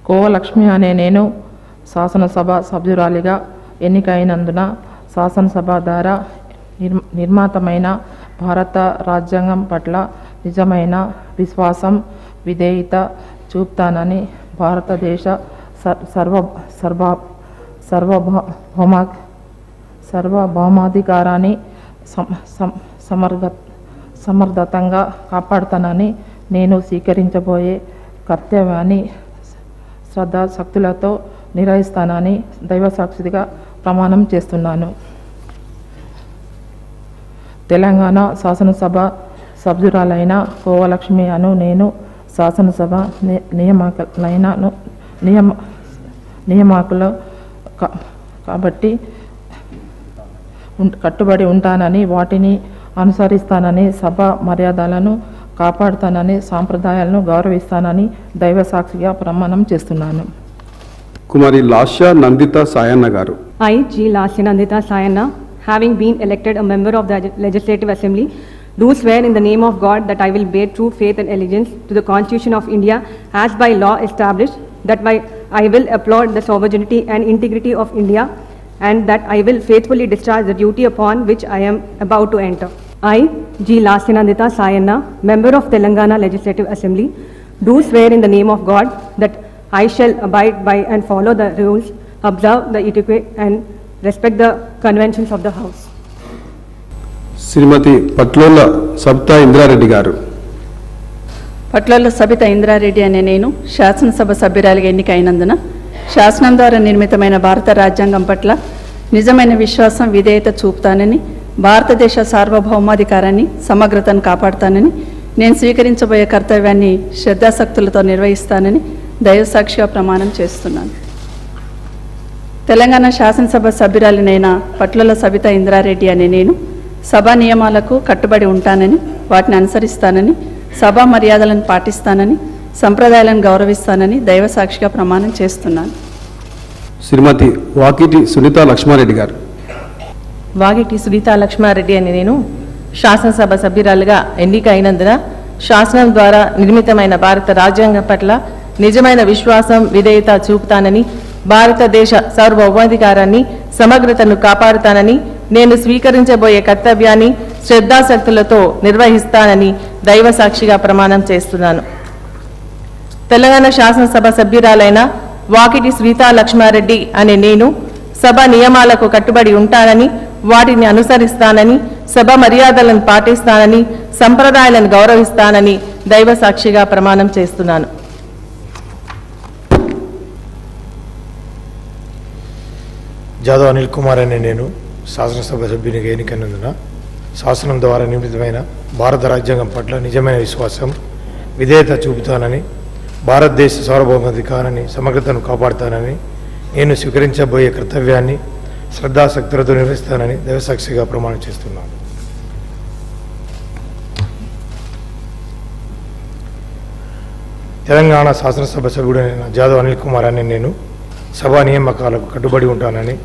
కోవలక్ష్మి అనే నేను శాసనసభ సభ్యురాలిగా ఎన్నికైనందున శాసనసభ ద్వారా నిర్మాతమైన భారత రాజ్యాంగం పట్ల నిజమైన విశ్వాసం విధేయత చూపుతానని భారతదేశ సార్వభౌమాధికారాన్ని సమర్థతంగా కాపాడుతానని నేను స్వీకరించబోయే కర్తవ్యాన్ని శ్రద్ధాశక్తులతో నిర్వహిస్తానని దైవసాక్షిగా ప్రమాణం చేస్తున్నాను. తెలంగాణ శాసనసభ సభ్యురాలైన కోవలక్ష్మి అను నేను శాసనసభ నియామకులు కాబట్టి కట్టుబడి ఉంటానని వాటిని అనుసరిస్తానని సభ మర్యాదలను కాపాడుతానని సాంప్రదాయాలను గౌరవిస్తానని దైవసాక్షిగా ప్రమాణం చేస్తున్నాను. కుమారి లాస్య నందిత సాయన్న గారు. I, G. Lasya Nandita Sayana, having been elected a member of the Legislative Assembly, do swear in the name of God that I will bear true faith and allegiance to the Constitution of India as by law established, that I will uphold the sovereignty and integrity of India, and that I will faithfully discharge the duty upon which I am about to enter. I, G. Lasya Nandita Sayana, member of Telangana Legislative Assembly, do swear in the name of God that I shall abide by and follow the rules, observe the etiquette and respect the conventions of the House. శ్రీమతి పట్లోల సబితా ఇంద్రారెడ్డి గారు. పట్లోల సబితా ఇంద్రారెడ్డి అనే నేను శాసనసభ సభ్యురాలిగా ఎన్నికైనందున శాసనం ద్వారా నిర్మితమైన భారత రాజ్యాంగం పట్ల నిజమైన విశ్వాసం విధేయత చూపుతానని భారతదేశ సార్వభౌమాధికారాన్ని సమగ్రతను కాపాడుతానని నేను స్వీకరించబోయే కర్తవ్యాన్ని శ్రద్ధాశక్తులతో నిర్వహిస్తానని దైవసాక్షిగా ప్రమాణం చేస్తున్నాను. తెలంగాణ శాసనసభ సభ్యురాలినైన పట్లోల సబితా ఇంద్రారెడ్డి అనే నేను సభా నియమాలకు కట్టుబడి ఉంటానని వాటిని అనుసరిస్తానని సభా మర్యాదలను పాటిస్తానని సంప్రదాయాలను గౌరవిస్తానని దైవసాక్షిగా ప్రమాణం చేస్తున్నాను. శ్రీమతి వాకిటి సునీత లక్ష్మారెడ్డి గారు. వాగిటి సునీత లక్ష్మారెడ్డి అని నేను శాసనసభ సభ్యురాలుగా ఎన్నికైనందున శాసనం ద్వారా నిర్మితమైన భారత రాజ్యాంగం పట్ల నిజమైన విశ్వాసం విధేయత చూపుతానని భారతదేశ సార్వభౌమాధికారాన్ని సమగ్రతను కాపాడుతానని నేను స్వీకరించబోయే కర్తవ్యాన్ని శ్రద్ధాశక్తులతో నిర్వహిస్తానని దైవసాక్షిగా ప్రమాణం చేస్తున్నాను. తెలంగాణ శాసనసభ సభ్యురాలైన వాకిటి సునీత లక్ష్మారెడ్డి అనే నేను సభ నియమాలకు కట్టుబడి ఉంటానని వాటిని అనుసరిస్తానని సభ మర్యాదలను పాటిస్తానని సంప్రదాయాలను గౌరవిస్తానని దైవసాక్షిగా ప్రమాణం చేస్తున్నాను. జాదవ్ అనిల్ కుమార్ అనే నేను శాసనసభ సభ్యునిగా ఎన్నికైనందున శాసనం ద్వారా నిర్మితమైన భారత రాజ్యాంగం పట్ల నిజమైన విశ్వాసం విధేయత చూపుతానని భారతదేశ సార్వభౌమాధికారాన్ని సమగ్రతను కాపాడుతానని నేను స్వీకరించబోయే కర్తవ్యాన్ని శ్రద్ధాశక్తులతో నిర్వహిస్తానని దైవసాక్షిగా ప్రమాణం చేస్తున్నాను. తెలంగాణ శాసనసభ సభ్యుడైన జాదవ్ అనిల్ కుమార్ అనే నేను సభా నియామకాలకు కట్టుబడి ఉంటానని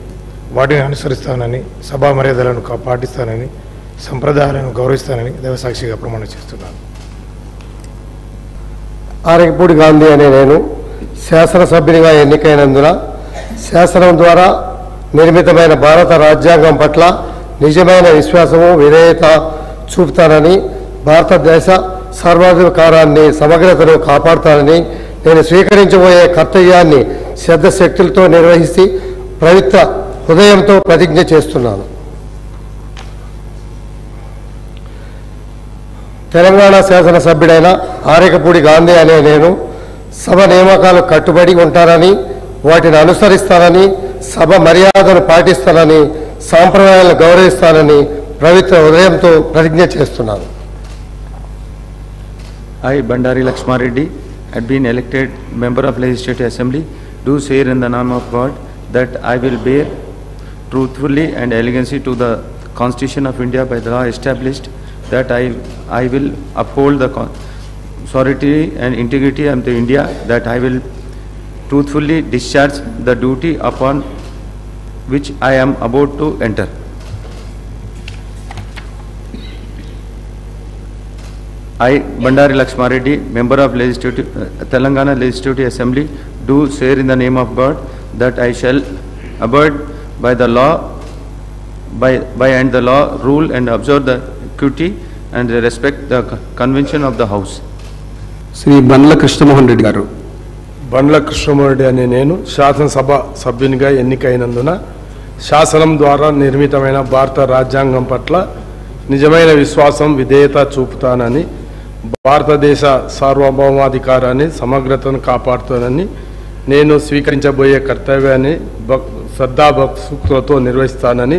వాటిని అనుసరిస్తానని సభా మర్యాదలను పాటిస్తానని సంప్రదాయాలను గౌరవిస్తానని దైవసాక్షిగా ప్రమాణం చేస్తున్నాను. ఆరకపూడి గాంధీ అనే నేను శాసనసభ్యునిగా ఎన్నికైనందున శాసనం ద్వారా నిర్మితమైన భారత రాజ్యాంగం పట్ల నిజమైన విశ్వాసము విధేయత చూపుతానని భారతదేశ సార్వభౌమాధికారాన్ని సమగ్రతను కాపాడుతానని నేను స్వీకరించబోయే కర్తవ్యాన్ని శ్రద్ధశక్తులతో నిర్వహించి పవిత్ర హృదయంతో ప్రతిజ్ఞ చేస్తున్నాను. తెలంగాణ శాసనసభ్యుడైన ఆరకపూడి గాంధీ అనే నేను సభ నియామకాలకు కట్టుబడి ఉంటానని వాటిని అనుసరిస్తానని సభ మర్యాదను పాటిస్తానని సాంప్రదాయాలను గౌరవిస్తానని పవిత్ర హృదయంతో ప్రతిజ్ఞ చేస్తున్నాను. I, Bandari Lakshmareddy, had been elected member of Legislative Assembly, do swear in the name of God that I will bear truthfully and allegiance to the Constitution of India by the law established, that I will uphold the sovereignty and integrity of the India, that I will truthfully discharge the duty upon which I am about to enter. I, Bandari Lakshmareddy, member of Telangana Legislative Assembly, do swear in the name of God that I shall abide by the law, by and the law, rule and observe the equity and respect the convention of the House. Shri బండ్ల కృష్ణమోహన్ రెడ్డి గారు. బండ్ల కృష్ణమోహన్ రెడ్డి అనే నేను శాసనసభ సభ్యునిగా ఎన్నికైనందున శాసనం ద్వారా నిర్మితమైన భారత రాజ్యాంగం పట్ల నిజమైన విశ్వాసం విధేయత చూపుతానని, భారతదేశ సార్వభౌమాధికారాన్ని సమగ్రతను కాపాడుతానని, నేను స్వీకరించబోయే కర్తవ్యాన్ని శ్రద్ధాభక్తులతో నిర్వహిస్తానని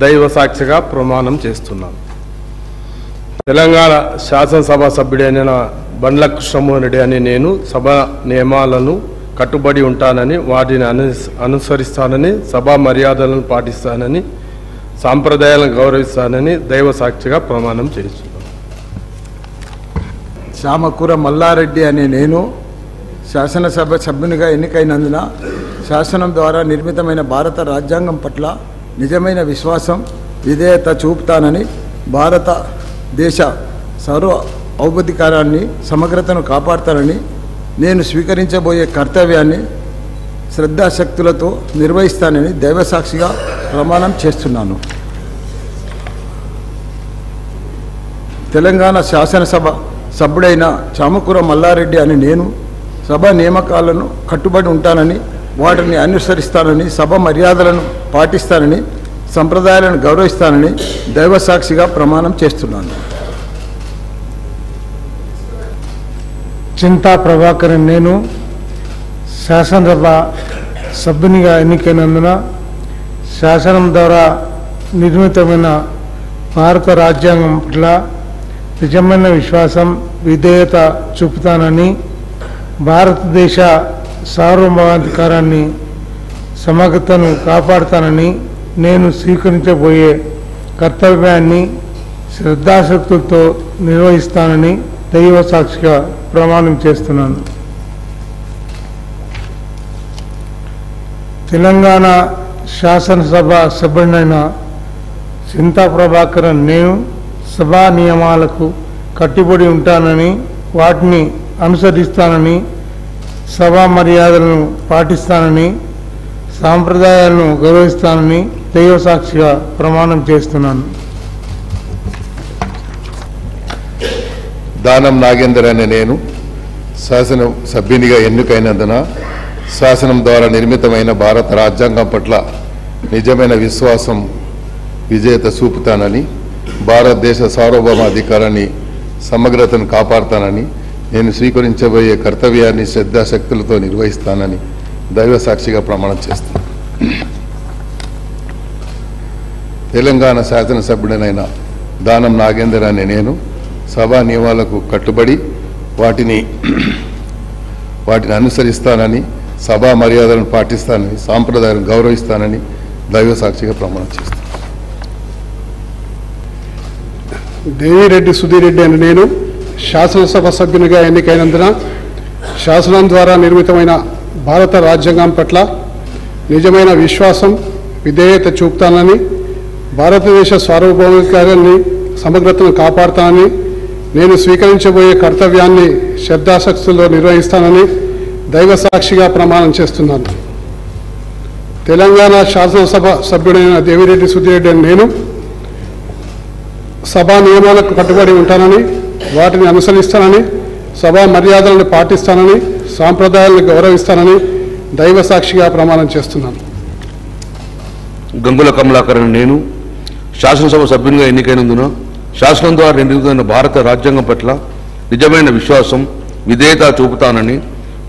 దైవ సాక్షిగా ప్రమాణం చేస్తున్నాను. తెలంగాణ శాసనసభ సభ్యుడైన బండ్ల కృష్ణమోహన్ రెడ్డి అనే నేను సభ నియమాలను కట్టుబడి ఉంటానని, వాటిని అనుసరిస్తానని, సభా మర్యాదలను పాటిస్తానని, సాంప్రదాయాలను గౌరవిస్తానని దైవ సాక్షిగా ప్రమాణం చేస్తున్నాను. చామకూర మల్లారెడ్డి అనే నేను శాసనసభ సభ్యునిగా ఎన్నికైనందున శాసనం ద్వారా నిర్మితమైన భారత రాజ్యాంగం పట్ల నిజమైన విశ్వాసం విధేయత చూపుతానని, భారతదేశ ఔపధికారాన్ని సమగ్రతను కాపాడుతానని, నేను స్వీకరించబోయే కర్తవ్యాన్ని శ్రద్ధాశక్తులతో నిర్వహిస్తానని దైవసాక్షిగా ప్రమాణం చేస్తున్నాను. తెలంగాణ శాసనసభ సభ్యుడైన చామకూర మల్లారెడ్డి అని నేను సభ నియామకాలను కట్టుబడి ఉంటానని, వాటిని అనుసరిస్తానని, సభ మర్యాదలను పాటిస్తానని, సంప్రదాయాలను గౌరవిస్తానని దైవసాక్షిగా ప్రమాణం చేస్తున్నాను. చింతా ప్రభాకరన్ నేను శాసనసభ సభ్యునిగా ఎన్నికైనందున శాసనం ద్వారా నిర్మితమైన భారత రాజ్యాంగం పట్ల నిజమైన విశ్వాసం విధేయత చూపుతానని, భారతదేశ సార్వభౌమాధికారాన్ని సమగ్రతను కాపాడుతానని, నేను స్వీకరించబోయే కర్తవ్యాన్ని శ్రద్ధాశక్తులతో నిర్వహిస్తానని దైవ సాక్షిగా ప్రమాణం చేస్తున్నాను. తెలంగాణ శాసనసభ సభ్యుడైన చింతా ప్రభాకరన్ నేను సభా నియమాలకు కట్టుబడి ఉంటానని, వాటిని అనుసరిస్తానని, సభా మర్యాదలను పాటిస్తానని, సాంప్రదాయాలను గౌరవిస్తానని దైవ సాక్షిగా ప్రమాణం చేస్తున్నాను. దానం నాగేందర్ అనే నేను శాసన సభ్యునిగా ఎన్నికైనందున శాసనం ద్వారా నిర్మితమైన భారత రాజ్యాంగం పట్ల నిజమైన విశ్వాసం విధేయత చూపుతానని, భారతదేశ సార్వభౌమాధికారాన్ని సమగ్రతను కాపాడుతానని, నేను స్వీకరించబోయే కర్తవ్యాన్ని శ్రద్ధాశక్తులతో నిర్వహిస్తానని దైవ సాక్షిగా ప్రమాణం చేస్తున్నాను. తెలంగాణ శాసనసభ్యుడనైన దానం నాగేందర్ అనే నేను సభా నియమాలకు కట్టుబడి వాటిని అనుసరిస్తానని, సభా మర్యాదలను పాటిస్తానని, సాంప్రదాయాలను గౌరవిస్తానని దైవ సాక్షిగా ప్రమాణం చేస్తాను. దేవిరెడ్డి సుధీర్ రెడ్డి అని నేను శాసనసభ సభ్యునిగా ఎన్నికైనందున శాసనం ద్వారా నిర్మితమైన భారత రాజ్యాంగం పట్ల నిజమైన విశ్వాసం విధేయత చూపుతానని, భారతదేశ సార్వభౌమాధికారాన్ని సమగ్రతను కాపాడుతానని, నేను స్వీకరించబోయే కర్తవ్యాన్ని శ్రద్ధాశక్తులతో నిర్వహిస్తానని దైవ సాక్షిగా ప్రమాణం చేస్తున్నాను. తెలంగాణ శాసనసభ సభ్యుడైన దేవిరెడ్డి సుధీర్ రెడ్డి అని నేను సభా నియమాలకు కట్టుబడి ఉంటానని, వాటిని అనుసరిస్తానని, సభా మర్యాదలను పాటిస్తానని, సాంప్రదాయాలను గౌరవిస్తానని దైవ సాక్షిగా ప్రమాణం చేస్తున్నాను. గంగుల కమలాకరన్ నేను శాసనసభ సభ్యునిగా ఎన్నికైనందున శాసనం ద్వారా నిర్మితమైన భారత రాజ్యాంగం పట్ల నిజమైన విశ్వాసం విధేయత చూపుతానని,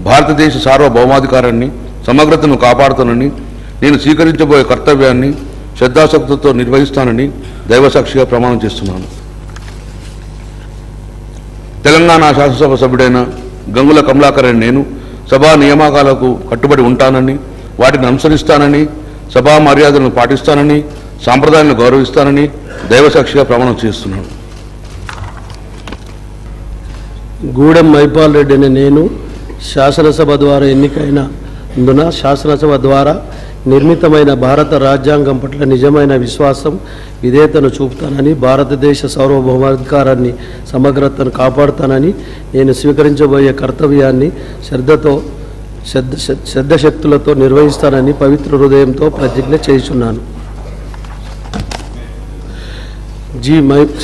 భారతదేశ సార్వభౌమాధికారాన్ని సమగ్రతను కాపాడుతానని, నేను స్వీకరించబోయే కర్తవ్యాన్ని శ్రద్ధాశక్తితో నిర్వహిస్తానని దైవసాక్షిగా ప్రమాణం చేస్తున్నాను. తెలంగాణ శాసనసభ సభ్యుడైన గంగుల కమలాకరన్ నేను సభా నియామకాలకు కట్టుబడి ఉంటానని, వాటిని అనుసరిస్తానని, సభా మర్యాదలను పాటిస్తానని, సాంప్రదాయాలను గౌరవిస్తానని దైవసాక్షిగా ప్రమాణం చేస్తున్నాను. గూడెం మైపాల్ రెడ్డి అనే నేను శాసనసభ ద్వారా ఎన్నికైనందున శాసనసభ ద్వారా నిర్మితమైన భారత రాజ్యాంగం పట్ల నిజమైన విశ్వాసం విధేయతను చూపుతానని భారతదేశ సార్వభౌమాధికారాన్ని సమగ్రతను కాపాడుతానని నేను స్వీకరించబోయే కర్తవ్యాన్ని శ్రద్ధశక్తులతో నిర్వహిస్తానని పవిత్ర హృదయంతో ప్రతిజ్ఞ చేయుచున్నాను.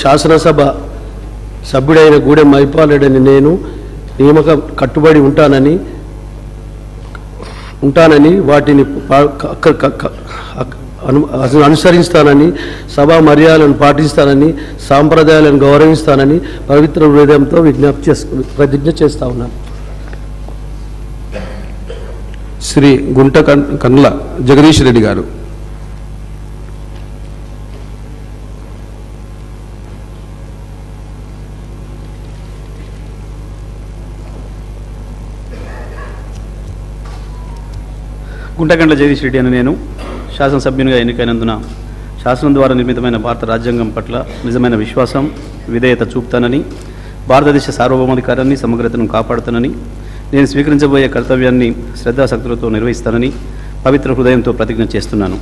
శాసనసభ సభ్యుడైన గూడెం మైపాల్ రెడ్డి అని నేను నియమకం కట్టుబడి ఉంటానని వాటిని అనుసరిస్తానని సభా మర్యాదలను పాటిస్తానని సాంప్రదాయాలను గౌరవిస్తానని పవిత్ర హృదయంతో ప్రతిజ్ఞ చేస్తా ఉన్నాను. శ్రీ గుంట కండ్ల జగదీష్ రెడ్డి గారు. గుంటకండ్ల జగదీష్ రెడ్డి అని నేను శాసనసభ్యునిగా ఎన్నికైనందున శాసనం ద్వారా నిర్మితమైన భారత రాజ్యాంగం పట్ల నిజమైన విశ్వాసం విధేయత చూపుతానని భారతదేశ సార్వభౌమాధికారాన్ని సమగ్రతను కాపాడుతానని నేను స్వీకరించబోయే కర్తవ్యాన్ని శ్రద్ధాశక్తులతో నిర్వహిస్తానని పవిత్ర హృదయంతో ప్రతిజ్ఞ చేస్తున్నాను.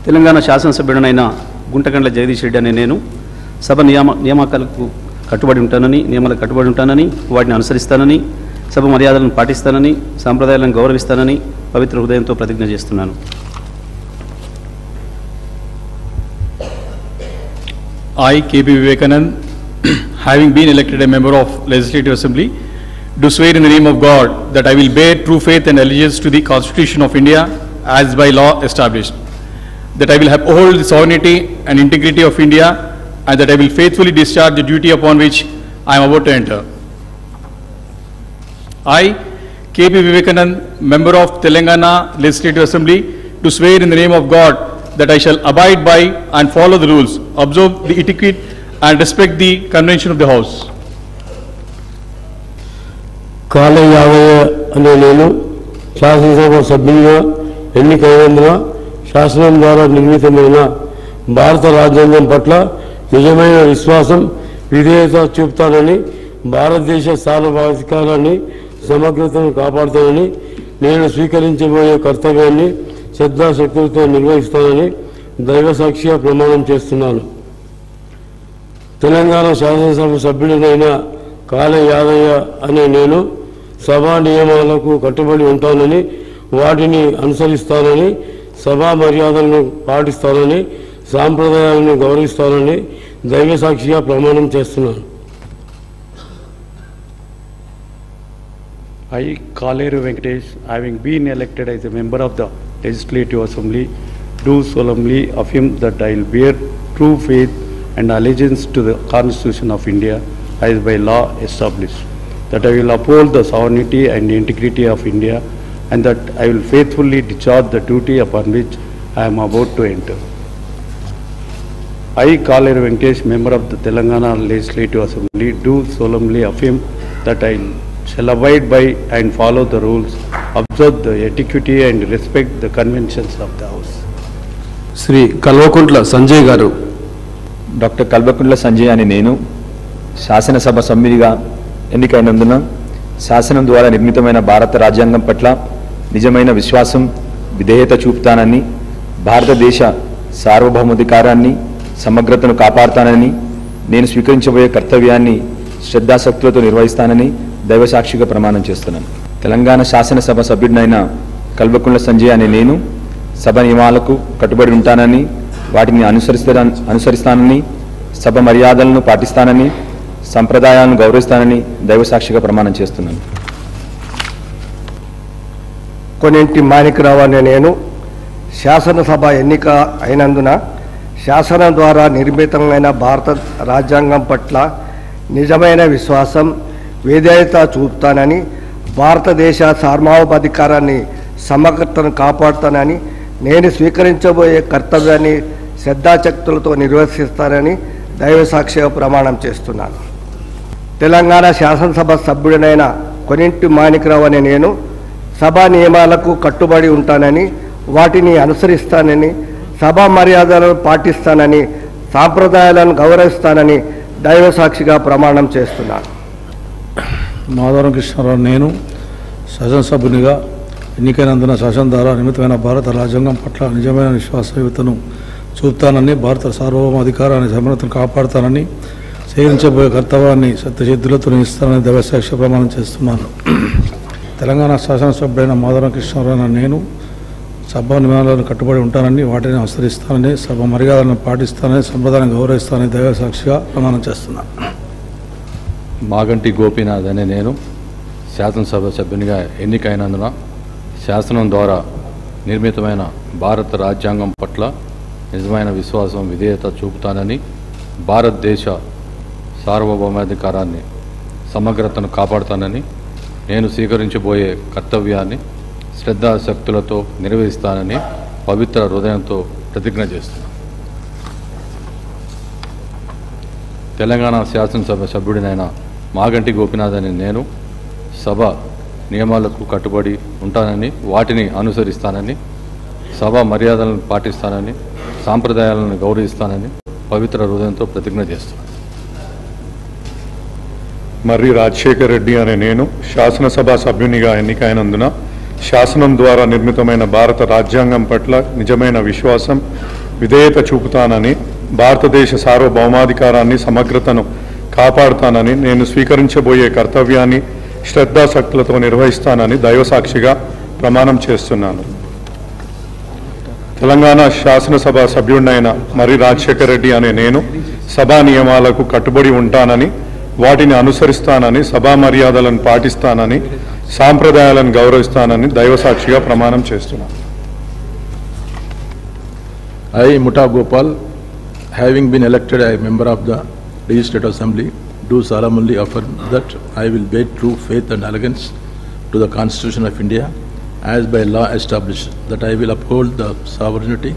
తెలంగాణ శాసనసభ్యుడనైన గుంటకండ్ల జగదీష్ రెడ్డి అనే నేను సభ నియామకాలకు నియమాలకు కట్టుబడి ఉంటానని వాటిని అనుసరిస్తానని సభ మర్యాదలను పాటిస్తానని సాంప్రదాయాలను గౌరవిస్తానని పవిత్ర హృదయంతో ప్రతిజ్ఞ చేస్తున్నాను. I, K.P. Vivekanand, having been elected a member of Legislative Assembly, do swear in the name of God that I will bear true faith and allegiance to the Constitution of India as by law established, that I will uphold the sovereignty and integrity of India, and that I will faithfully discharge the duty upon which I am about to enter. I, K.P. Vivekanand, member of Telangana Legislative Assembly, do swear in the name of God that I shall abide by and follow the rules, observe the etiquette and respect the convention of the House. Kale Yadaiah అనే నేను శాసనసభ సభ్యునిగా ఎన్నికైనందున శాసనం ద్వారా నిర్మితమైన భారత రాజ్యాంగం పట్ల నిజమైన విశ్వాసం విధేయత చూపుతానని భారతదేశ సార్వభౌమాధికారాన్ని సమగ్రతను కాపాడుతానని నేను స్వీకరించబోయే కర్తవ్యాన్ని శ్రద్ధాశక్తులతో నిర్వహిస్తానని దైవసాక్షిగా ప్రమాణం చేస్తున్నాను. తెలంగాణ శాసనసభ సభ్యుడినైన కాళ యాదయ్య అనే నేను సభా నియమాలకు కట్టుబడి ఉంటానని వాటిని అనుసరిస్తానని సభా మర్యాదలను పాటిస్తానని సాంప్రదాయాలను గౌరవిస్తానని దైవసాక్షిగా ప్రమాణం చేస్తున్నాను. I, Kaleru Venkatesh, having been elected as a member of the Legislative Assembly, do solemnly affirm that I will bear true faith and allegiance to the Constitution of India as by law established, that I will uphold the sovereignty and integrity of India, and that I will faithfully discharge the duty upon which I am about to enter. I, Kaleru Venkatesh, member of the Telangana Legislative Assembly, do solemnly affirm that I shall abide by and follow the rules, observe the etiquette and respect the conventions of the House. Shri Kalvakuntla Sanjay గారు. Doctor Kalvakuntla Sanjay అని నేను శాసనసభ సభ్యునిగా ఎన్నికైనందున శాసనం ద్వారా నిర్మితమైన భారత రాజ్యాంగం పట్ల నిజమైన విశ్వాసం విధేయత చూపుతానని భారతదేశ సార్వభౌమాధికారాన్ని సమగ్రతను కాపాడుతానని నేను స్వీకరించబోయే కర్తవ్యాన్ని శ్రద్ధాశక్తులతో నిర్వహిస్తానని దైవసాక్షిగా ప్రమాణం చేస్తున్నాను. తెలంగాణ శాసనసభ సభ్యుడినైన కల్వకుంట్ల సంజయ్ అనే నేను సభ నియమాలకు కట్టుబడి ఉంటానని వాటిని అనుసరిస్తానని సభ మర్యాదలను పాటిస్తానని సంప్రదాయాలను గౌరవిస్తానని దైవసాక్షిగా ప్రమాణం చేస్తున్నాను. కొన్నింటి మాణిక్యరావు అనే నేను శాసనసభ ఎన్నిక అయినందున శాసనం ద్వారా నిర్మితమైన భారత రాజ్యాంగం పట్ల నిజమైన విశ్వాసం విధేయత చూపుతానని భారతదేశ సార్వభౌమాధికారాన్ని సమగ్రతను కాపాడుతానని నేను స్వీకరించబోయే కర్తవ్యాన్ని శ్రద్ధాశక్తులతో నిర్వర్తిస్తానని దైవసాక్షిగా ప్రమాణం చేస్తున్నాను. తెలంగాణ శాసనసభ సభ్యుడినైన కొన్నింటి మాణిక్యరావు అనే నేను సభా నియమాలకు కట్టుబడి ఉంటానని వాటిని అనుసరిస్తానని సభా మర్యాదలను పాటిస్తానని సాంప్రదాయాలను గౌరవిస్తానని దైవసాక్షిగా ప్రమాణం చేస్తున్నాను. మాధవరం కృష్ణారావు నేను శాసనసభ్యునిగా ఎన్నికైనందున శాసనం ద్వారా నిమిత్తమైన భారత రాజ్యాంగం పట్ల నిజమైన విశ్వాసయుతను చూపుతానని, భారత సార్వభౌమాధికారాన్ని సమగ్రతను కాపాడుతానని, సేవించబోయే కర్తవ్యాన్ని సత్యసిద్ధులతో నిర్వహిస్తానని దైవసాక్ష్య ప్రమాణం చేస్తున్నాను. తెలంగాణ శాసనసభ్యుడైన మాధవరం కృష్ణారావు నేను సభ నియమాలను కట్టుబడి ఉంటానని, వాటిని అనుసరిస్తానని, సభ మర్యాదలను పాటిస్తానని, సంప్రదాయాన్ని గౌరవిస్తానని దైవసాక్షిగా ప్రమాణం చేస్తున్నాను. మాగంటి గోపీనాథ్ అనే నేను శాసనసభ సభ్యునిగా ఎన్నికైనందున శాసనం ద్వారా నిర్మితమైన భారత రాజ్యాంగం పట్ల నిజమైన విశ్వాసం, విధేయత చూపుతానని, భారతదేశ సార్వభౌమాధికారాన్ని సమగ్రతను కాపాడుతానని, నేను స్వీకరించబోయే కర్తవ్యాన్ని శ్రద్ధాశక్తులతో నిర్వహిస్తానని పవిత్ర హృదయంతో ప్రతిజ్ఞ చేస్తున్నాను. తెలంగాణ శాసనసభ సభ్యుడినైన మాగంటి గోపీనాథ్ అని నేను సభ నియమాలకు కట్టుబడి ఉంటానని, వాటిని అనుసరిస్తానని, సభ మర్యాదలను పాటిస్తానని, సాంప్రదాయాలను గౌరవిస్తానని పవిత్ర హృదయంతో ప్రతిజ్ఞ చేస్తున్నాను. మర్రి రాజశేఖర్ రెడ్డి అనే నేను శాసనసభ సభ్యునిగా ఎన్నికైనందున శాసనం ద్వారా నిర్మితమైన భారత రాజ్యాంగం పట్ల నిజమైన విశ్వాసం, విధేయత చూపుతానని, భారతదేశ సార్వభౌమాధికారాన్ని సమగ్రతను కాపాడుతానని, నేను స్వీకరించబోయే కర్తవ్యాన్ని శ్రద్ధాశక్తులతో నిర్వహిస్తానని దైవసాక్షిగా ప్రమాణం చేస్తున్నాను. తెలంగాణ శాసనసభ సభ్యుడినైన మర్రి రాజశేఖర్ రెడ్డి అనే నేను సభా నియమాలకు కట్టుబడి ఉంటానని, వాటిని అనుసరిస్తానని, సభా మర్యాదలను పాటిస్తానని, సాంప్రదాయాలను గౌరవిస్తానని దైవసాక్షిగా ప్రమాణం చేస్తున్నాను. I, Mutta Gopal, having been elected a member of the Legislative Assembly, do solemnly affirm that I will bear true faith and allegiance to the Constitution of India as by law established, that I will uphold the sovereignty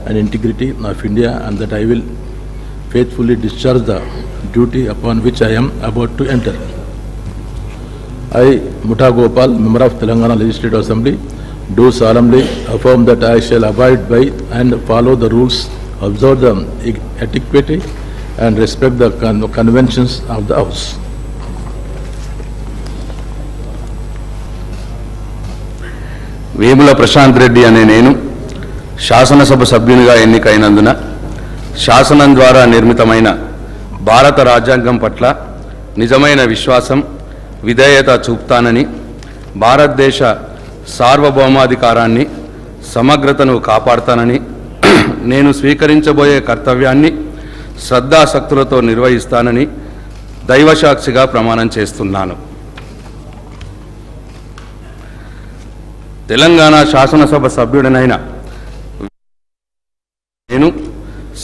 and integrity of India, and that I will faithfully discharge the duty upon which I am about to enter. I, Mutta Gopal, member of Telangana Legislative Assembly, do solemnly affirm that I shall abide by and follow the rules, observe the etiquette and respect the conventions of the House. Vemula Prashanth Reddy అనే నేను శాసనసభ సభ్యునిగా ఎన్నికైనందున శాసనం ద్వారా నిర్మితమైన భారత రాజ్యాంగం పట్ల నిజమైన విశ్వాసం, విధేయత చూపుతానని, భారతదేశ సార్వభౌమాధికారాన్ని సమగ్రతను కాపాడుతానని, నేను స్వీకరించబోయే కర్తవ్యాన్ని శ్రద్ధాశక్తులతో నిర్వహిస్తానని దైవసాక్షిగా ప్రమాణం చేస్తున్నాను. తెలంగాణ శాసనసభ సభ్యుడినైన నేను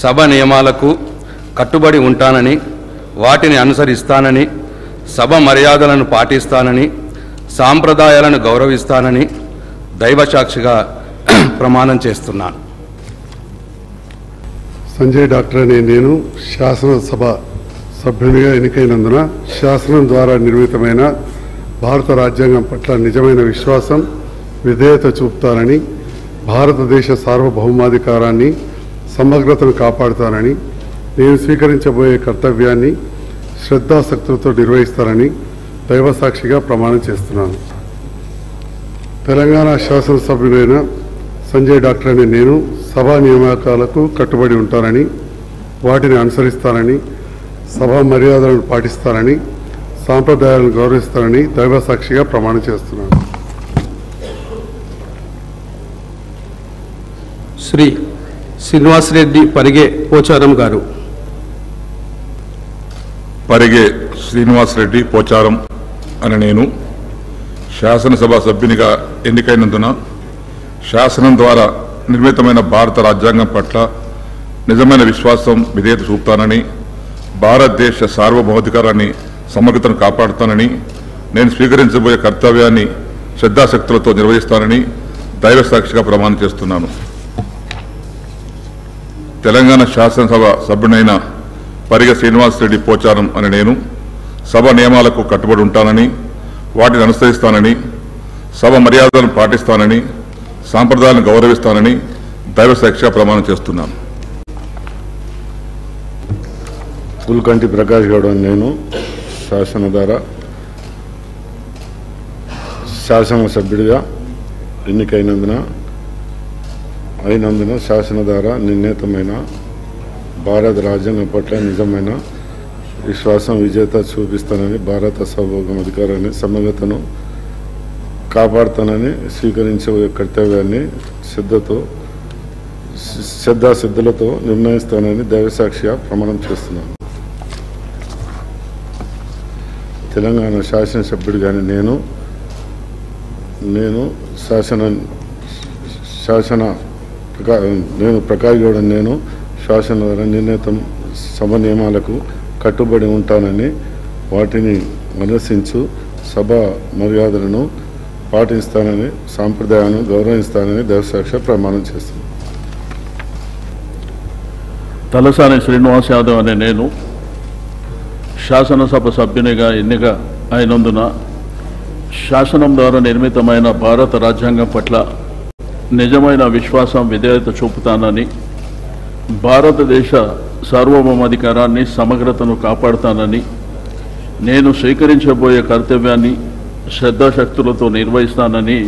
సభ నియమాలకు కట్టుబడి ఉంటానని, వాటిని అనుసరిస్తానని, సభ మర్యాదలను పాటిస్తానని, సాంప్రదాయాలను గౌరవిస్తానని దైవసాక్షిగా ప్రమాణం చేస్తున్నాను. సంజయ్ డాక్టర్ అనే నేను శాసనసభ సభ్యునిగా ఎన్నికైనందున శాసనం ద్వారా నిర్మితమైన భారత రాజ్యాంగం పట్ల నిజమైన విశ్వాసం, విధేయత చూపుతానని, భారతదేశ సార్వభౌమాధికారాన్ని సమగ్రతను కాపాడుతానని, నేను స్వీకరించబోయే కర్తవ్యాన్ని శ్రద్ధాశక్తులతో నిర్వహిస్తానని దైవసాక్షిగా ప్రమాణం చేస్తున్నాను. తెలంగాణ శాసనసభ్యుడైన సంజయ్ డాక్టర్ అనే నేను సభా నియామకాలకు కట్టుబడి ఉంటానని, వాటిని అనుసరిస్తానని, సభా మర్యాదలను పాటిస్తానని, సాంప్రదాయాలను గౌరవిస్తానని దైవసాక్షిగా ప్రమాణం చేస్తున్నాను. శ్రీ శ్రీనివాస్ రెడ్డి పరిగే పోచారం గారు. పరిగే శ్రీనివాస్ రెడ్డి పోచారం అని నేను శాసనసభ సభ్యునిగా ఎన్నికైనందున శాసనం ద్వారా నిర్మితమైన భారత రాజ్యాంగం పట్ల నిజమైన విశ్వాసం, విధేయత చూపుతానని, భారతదేశ సార్వభౌమాధికారాన్ని సమగ్రతను కాపాడుతానని, నేను స్వీకరించబోయే కర్తవ్యాన్ని శ్రద్ధాశక్తులతో నిర్వహిస్తానని దైవసాక్షిగా ప్రమాణం చేస్తున్నాను. తెలంగాణ శాసనసభ సభ్యునైన పరిగె శ్రీనివాస్ రెడ్డి పోచారం అని నేను సభ నియమాలకు కట్టుబడి ఉంటానని, వాటిని అనుసరిస్తానని, సభ మర్యాదలను పాటిస్తానని, సాంప్రదాయాలను గౌరవిస్తానని దైవసాక్షిగా ప్రమాణం చేస్తున్నాను. పుల్కంటి ప్రకాష్ గౌడ్ అని నేను శాసన ద్వారా శాసనసభ్యుడిగా ఎన్నికైనందున శాసన ద్వారా నిర్ణీతమైన భారత రాజ్యాంగం పట్ల నిజమైన విశ్వాసం విజేత చూపిస్తానని భారత సార్వభౌమ అధికారాన్ని సమగ్రతను కాపాడుతానని స్వీకరించే కర్తవ్యాన్ని శ్రద్ధాసిద్ధులతో నిర్ణయిస్తానని దైవసాక్షిగా ప్రమాణం చేస్తున్నాను. తెలంగాణ శాసనసభ్యుడిగాని నేను ప్రకాష్ గౌడ్ శాసన ద్వారా నిర్ణీతం సభ నియమాలకు కట్టుబడి ఉంటానని వాటిని అనుసరించు సభ మర్యాదలను పాటిస్తానని సాంప్రదాయాలను గౌరవిస్తానని దైవసాక్షి ప్రమాణం చేస్తున్నాను. తలసాని శ్రీనివాస్ యాదవ్ అనే నేను శాసనసభ సభ్యునిగా ఎన్నిక అయినందున శాసనం ద్వారా నిర్మితమైన భారత రాజ్యాంగం పట్ల నిజమైన విశ్వాసం విధేయత చూపుతానని భారతదేశ సార్వభౌమాధికారాన్ని సమగ్రతను కాపాడుతానని నేను స్వీకరించబోయే కర్తవ్యాన్ని శ్రద్ధాశక్తులతో నిర్వహిస్తానని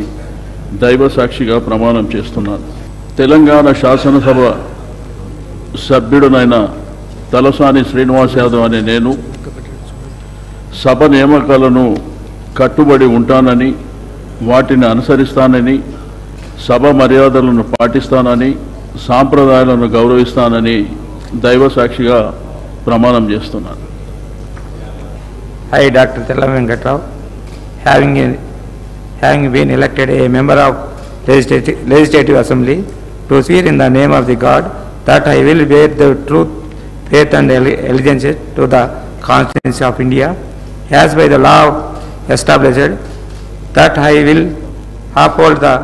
దైవసాక్షిగా ప్రమాణం చేస్తున్నాను. తెలంగాణ శాసనసభ సభ్యుడునైన తలసాని శ్రీనివాస్ యాదవ్ అనే నేను సభ నియామకాలను కట్టుబడి ఉంటానని వాటిని అనుసరిస్తానని సభ మర్యాదలను పాటిస్తానని సాంప్రదాయాలను గౌరవిస్తానని దైవసాక్షిగా ప్రమాణం చేస్తున్నాను. I, Dr. Tella Venkatrao, having been elected a member of Legislative Assembly, to swear in the name of the God that I will bear the truth, faith and allegiance to the Constitution of India, as by the law established, that I will uphold the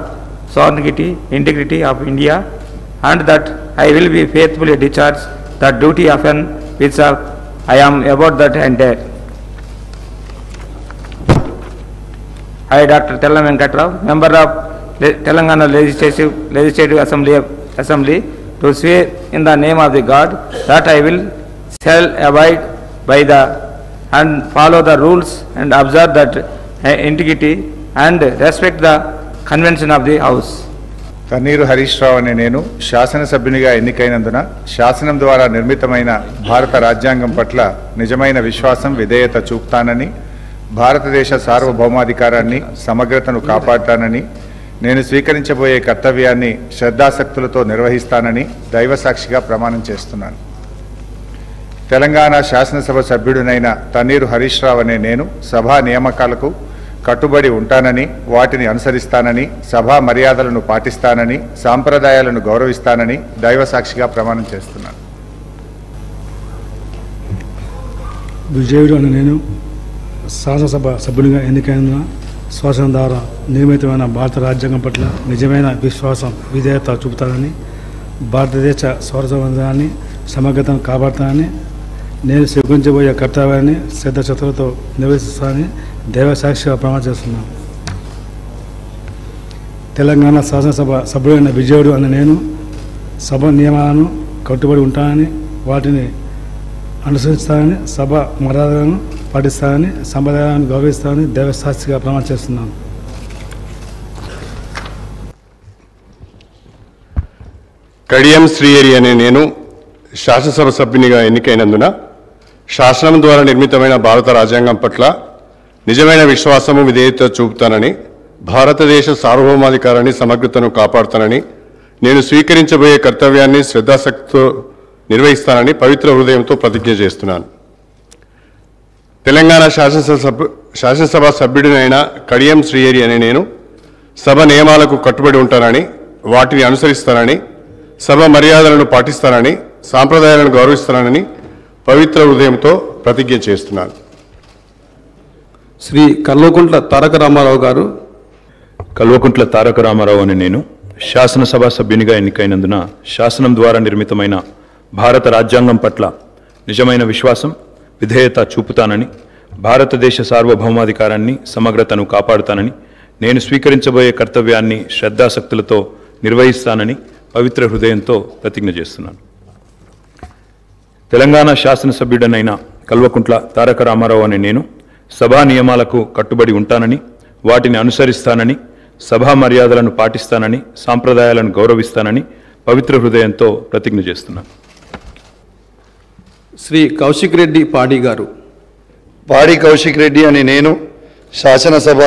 sovereignty, integrity of India, and that I will be faithfully discharge the duty upon which I am about that enter. I, Dr. Tella Venkatrao, member of Telangana Legislative Assembly, to swear in the name of the God that I shall abide by the and follow the rules and observe that integrity and respect the convention of the House. Thanneeru Harish Rao అనే నేను శాసనసభ్యునిగా ఎన్నికైనందున శాసనం ద్వారా నిర్మితమైన భారత రాజ్యాంగం పట్ల నిజమైన విశ్వాసం విధేయత చూపుతానని భారతదేశ సార్వభౌమాధికారాన్ని సమగ్రతను కాపాడుతానని నేను స్వీకరించబోయే కర్తవ్యాన్ని శ్రద్ధాసక్తులతో నిర్వహిస్తానని దైవసాక్షిగా ప్రమాణం చేస్తున్నాను. తెలంగాణ శాసనసభ సభ్యుడినైన తన్నీరు హరీష్ రావు అనే నేను సభా నియామకాలకు కట్టుబడి ఉంటానని వాటిని అనుసరిస్తానని సభా మర్యాదలను పాటిస్తానని సాంప్రదాయాలను గౌరవిస్తానని దైవసాక్షిగా ప్రమాణం చేస్తున్నాను. విజయుడు అని నేను శాసనసభ సభ్యునిగా ఎన్నికైన శాసనం ద్వారా నిర్మితమైన భారత రాజ్యాంగం పట్ల నిజమైన విశ్వాసం విధేయత చూపుతానని భారతదేశ స్వరసంబంధాన్ని సమగ్రతను కాపాడుతానని నేను స్వీకరించబోయే కర్తవ్యాన్ని శ్రద్ధశక్తులతో నిర్వహిస్తానని దైవసాక్షిగా ప్రమాణం చేస్తున్నాను. తెలంగాణ శాసనసభ సభ్యుడైన విజయుడు అని నేను సభ నియమాలను కట్టుబడి ఉంటానని వాటిని అనుసరిస్తానని సభ మర్యాదలను పాటిస్తానని సంప్రదాయాలను గౌరవిస్తానని దైవసాక్షిగా ప్రమాణం చేస్తున్నాను. కడియం శ్రీహరి అనే నేను శాసనసభ సభ్యునిగా ఎన్నికైనందున శాసనం ద్వారా నిర్మితమైన భారత రాజ్యాంగం పట్ల నిజమైన విశ్వాసము విధేయత చూపుతానని భారతదేశ సార్వభౌమాధికారాన్ని సమగ్రతను కాపాడుతానని నేను స్వీకరించబోయే కర్తవ్యాన్ని శ్రద్ధాశక్తితో నిర్వహిస్తానని పవిత్ర హృదయంతో ప్రతిజ్ఞ చేస్తున్నాను. తెలంగాణ శాసనసభ సభ్యుడినైన కడియం శ్రీహరి అనే నేను సభ నియమాలకు కట్టుబడి ఉంటానని వాటిని అనుసరిస్తానని సభ మర్యాదలను పాటిస్తానని సాంప్రదాయాలను గౌరవిస్తానని పవిత్ర హృదయంతో ప్రతిజ్ఞ చేస్తున్నాను. శ్రీ కల్వకుంట్ల తారక రామారావు గారు. కల్వకుంట్ల తారక రామారావు అని నేను శాసనసభ సభ్యునిగా ఎన్నికైనందున శాసనం ద్వారా నిర్మితమైన భారత రాజ్యాంగం పట్ల నిజమైన విశ్వాసం విధేయత చూపుతానని భారతదేశ సార్వభౌమాధికారాన్ని సమగ్రతను కాపాడుతానని నేను స్వీకరించబోయే కర్తవ్యాన్ని శ్రద్ధాశక్తులతో నిర్వహిస్తానని పవిత్ర హృదయంతో ప్రతిజ్ఞ చేస్తున్నాను. తెలంగాణ శాసనసభ్యుడనైన కల్వకుంట్ల తారక రామారావు అనే నేను సభా నియమాలకు కట్టుబడి ఉంటానని వాటిని అనుసరిస్తానని, సభా మర్యాదలను పాటిస్తానని, సాంప్రదాయాలను గౌరవిస్తానని పవిత్ర హృదయంతో ప్రతిజ్ఞ చేస్తున్నాను. శ్రీ కౌశిక్ రెడ్డి పాడి గారు. పాడి కౌశిక్ రెడ్డి అనే నేను శాసనసభ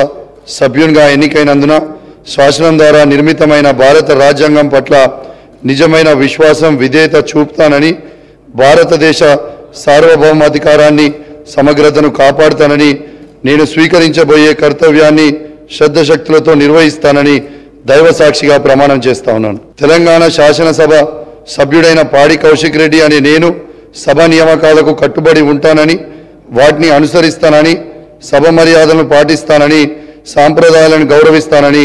సభ్యునిగా ఎన్నికైనందున శాసనం ద్వారా నిర్మితమైన భారత రాజ్యాంగం పట్ల నిజమైన విశ్వాసం, విధేయత చూపుతానని, భారతదేశ సార్వభౌమాధికారాన్ని, సమగ్రతను కాపాడుతానని, నేను స్వీకరించబోయే కర్తవ్యాన్ని శ్రద్ధశక్తులతో నిర్వహిస్తానని దైవ సాక్షిగా ప్రమాణం చేస్తా ఉన్నాను. తెలంగాణ శాసనసభ సభ్యుడైన పాడి కౌశిక్ రెడ్డి అనే నేను సభ నియామకాలకు కట్టుబడి ఉంటానని, వాటిని అనుసరిస్తానని, సభ మర్యాదలను పాటిస్తానని, సాంప్రదాయాలను గౌరవిస్తానని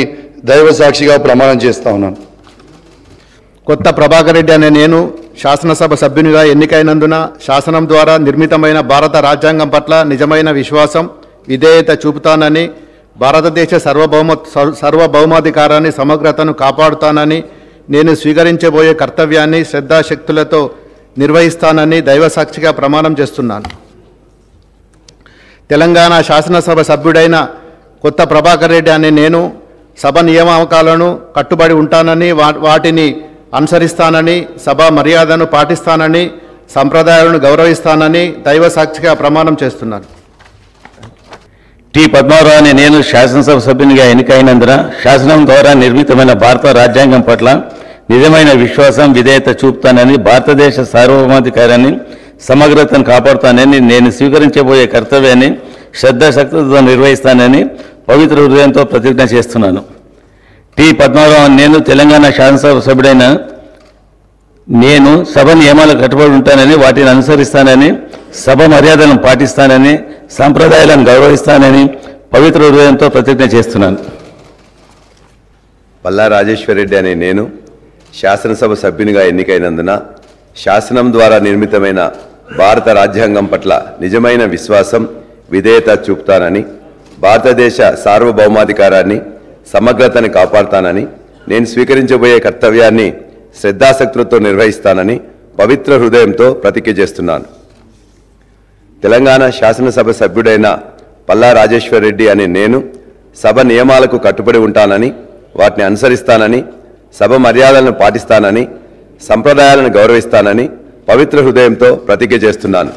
దైవ సాక్షిగా ప్రమాణం చేస్తా ఉన్నాను. కొత్త ప్రభాకర్ రెడ్డి అనే నేను శాసనసభ సభ్యునిగా ఎన్నికైనందున శాసనం ద్వారా నిర్మితమైన భారత రాజ్యాంగం పట్ల నిజమైన విశ్వాసం, విధేయత చూపుతానని, భారతదేశ సార్వభౌమాధికారాన్ని, సమగ్రతను కాపాడుతానని, నేను స్వీకరించబోయే కర్తవ్యాన్ని శ్రద్ధాశక్తులతో నిర్వహిస్తానని దైవ సాక్షిగా ప్రమాణం చేస్తున్నాను. తెలంగాణ శాసనసభ సభ్యుడైన కొత్త ప్రభాకర్ రెడ్డి అనే నేను సభ నియామకాలను కట్టుబడి ఉంటానని, వాటిని అనుసరిస్తానని, సభా మర్యాదను పాటిస్తానని, సంప్రదాయాలను గౌరవిస్తానని దైవ సాక్షిగా ప్రమాణం చేస్తున్నాను. టి పద్మారావు అనే నేను శాసనసభ సభ్యునిగా ఎన్నికైనందున శాసనం ద్వారా నిర్మితమైన భారత రాజ్యాంగం పట్ల నిజమైన విశ్వాసం, విధేయత చూపుతానని, భారతదేశ సార్వభౌమాధికారాన్ని, సమగ్రతను కాపాడుతానని, నేను స్వీకరించబోయే కర్తవ్యాన్ని శ్రద్ధాశక్తితో నిర్వహిస్తానని పవిత్ర హృదయంతో ప్రతిజ్ఞ చేస్తున్నాను. టి పద్మారావు నేను తెలంగాణ శాసనసభ సభ్యుడైన నేను సభ నియమాలకు కట్టుబడి ఉంటానని, వాటిని అనుసరిస్తానని, సభ మర్యాదలను పాటిస్తానని, సాంప్రదాయాలను గౌరవిస్తానని పవిత్ర హృదయంతో ప్రతిజ్ఞ చేస్తున్నాను. పల్లా రాజేశ్వరరెడ్డి అనే నేను శాసనసభ సభ్యునిగా ఎన్నికైనందున శాసనం ద్వారా నిర్మితమైన భారత రాజ్యాంగం పట్ల నిజమైన విశ్వాసం, విధేయత చూపుతానని, భారతదేశ సార్వభౌమాధికారాన్ని, సమగ్రతని కాపాడుతానని, నేను స్వీకరించబోయే కర్తవ్యాన్ని శ్రద్ధాశక్తులతో నిర్వహిస్తానని పవిత్ర హృదయంతో ప్రతిజ్ఞ చేస్తున్నాను. తెలంగాణ శాసనసభ సభ్యుడైన పల్లా రాజేశ్వరరెడ్డి అనే నేను సభ నియమాలకు కట్టుబడి ఉంటానని, వాటిని అనుసరిస్తానని, సభ మర్యాదలను పాటిస్తానని, సంప్రదాయాలను గౌరవిస్తానని పవిత్ర హృదయంతో ప్రతిజ్ఞ చేస్తున్నాను.